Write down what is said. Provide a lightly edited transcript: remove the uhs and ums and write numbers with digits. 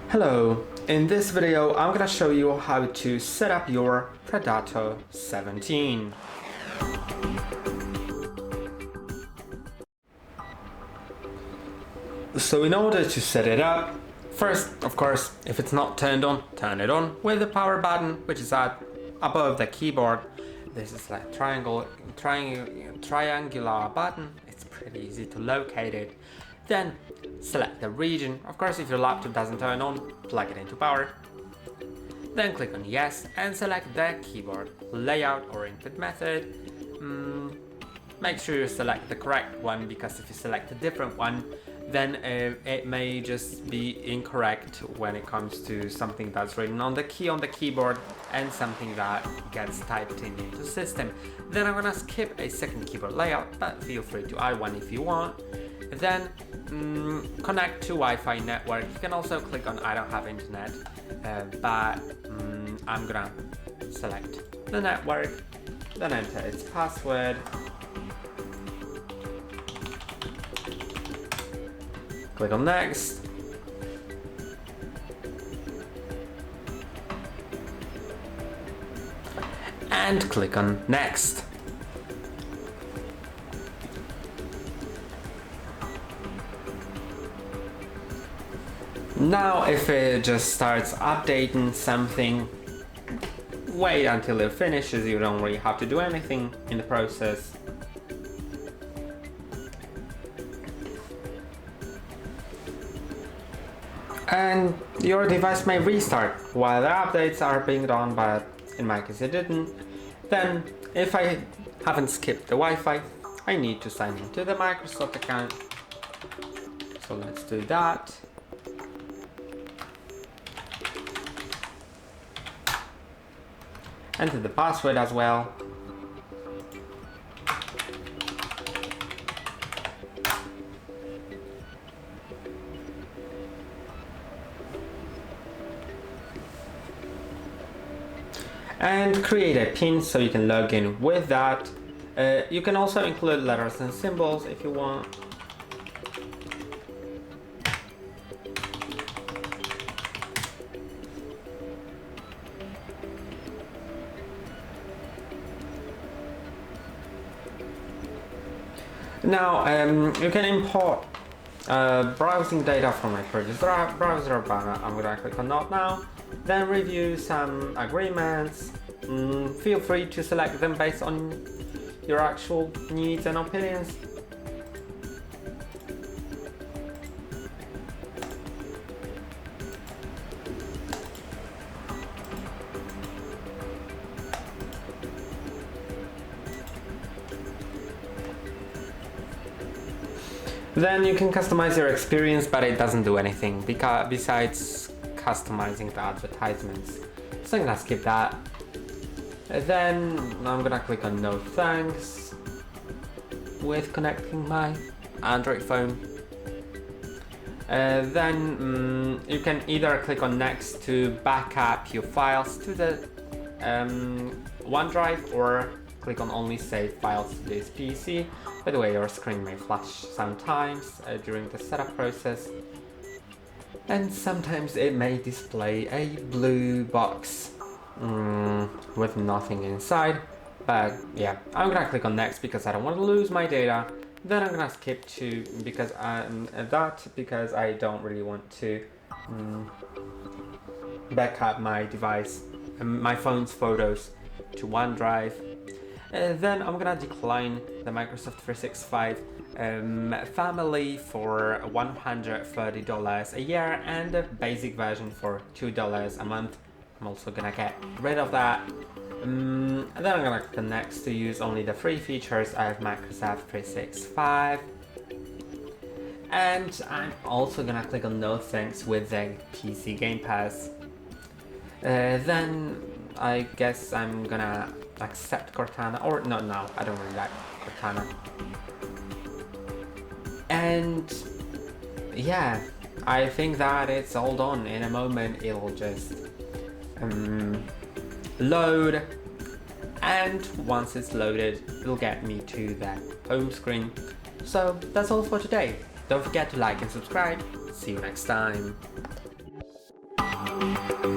Hello, in this video I'm gonna show you how to set up your Predator 17. So in order to set it up, first, of course, if it's not turned on, turn it on with the power button, which is above the keyboard. This is like triangular button. It's pretty easy to locate it. Then select the region. Of course, if your laptop doesn't turn on, plug it into power. Then click on yes and select the keyboard layout or input method. Make sure you select the correct one, because if you select a different one, then it may just be incorrect when it comes to something that's written on the keyboard and something that gets typed into the system. Then I'm gonna skip a second keyboard layout, but feel free to add one if you want. Then connect to Wi-Fi network. You can also click on I don't have internet, but I'm gonna select the network, then enter its password. Click on next. And click on next. Now if it just starts updating something, wait until it finishes. You don't really have to do anything in the process. And your device may restart while the updates are being done, but in my case it didn't. Then if I haven't skipped the Wi-Fi, I need to sign into the Microsoft account. So let's do that. Enter the password as well. And create a PIN so you can log in with that. You can also include letters and symbols if you want. Now you can import browsing data from my previous browser, but I'm gonna click on not now. Then review some agreements. Feel free to select them based on your actual needs and opinions. Then you can customize your experience, but it doesn't do anything besides customizing the advertisements. So I'm gonna skip that. Then I'm gonna click on no thanks with connecting my Android phone. Then you can either click on next to backup your files to the OneDrive, or click on only save files to this PC. By the way, your screen may flash sometimes during the setup process, and sometimes it may display a blue box with nothing inside. But yeah, I'm gonna click on next because I don't want to lose my data. Then I'm gonna skip to because I don't really want to back up my device, my phone's photos to OneDrive. Then I'm gonna decline the Microsoft 365 family for $130 a year and the basic version for $2 a month. I'm also gonna get rid of that. And then I'm gonna click next to use only the free features of Microsoft 365. And I'm also gonna click on no thanks with the PC Game Pass. Then I guess I'm gonna accept Cortana, or no, I don't really like Cortana. And yeah, I think that it's all done. In a moment it'll just load, and once it's loaded it'll get me to the home screen. So that's all for today. Don't forget to like and subscribe. See you next time. bye.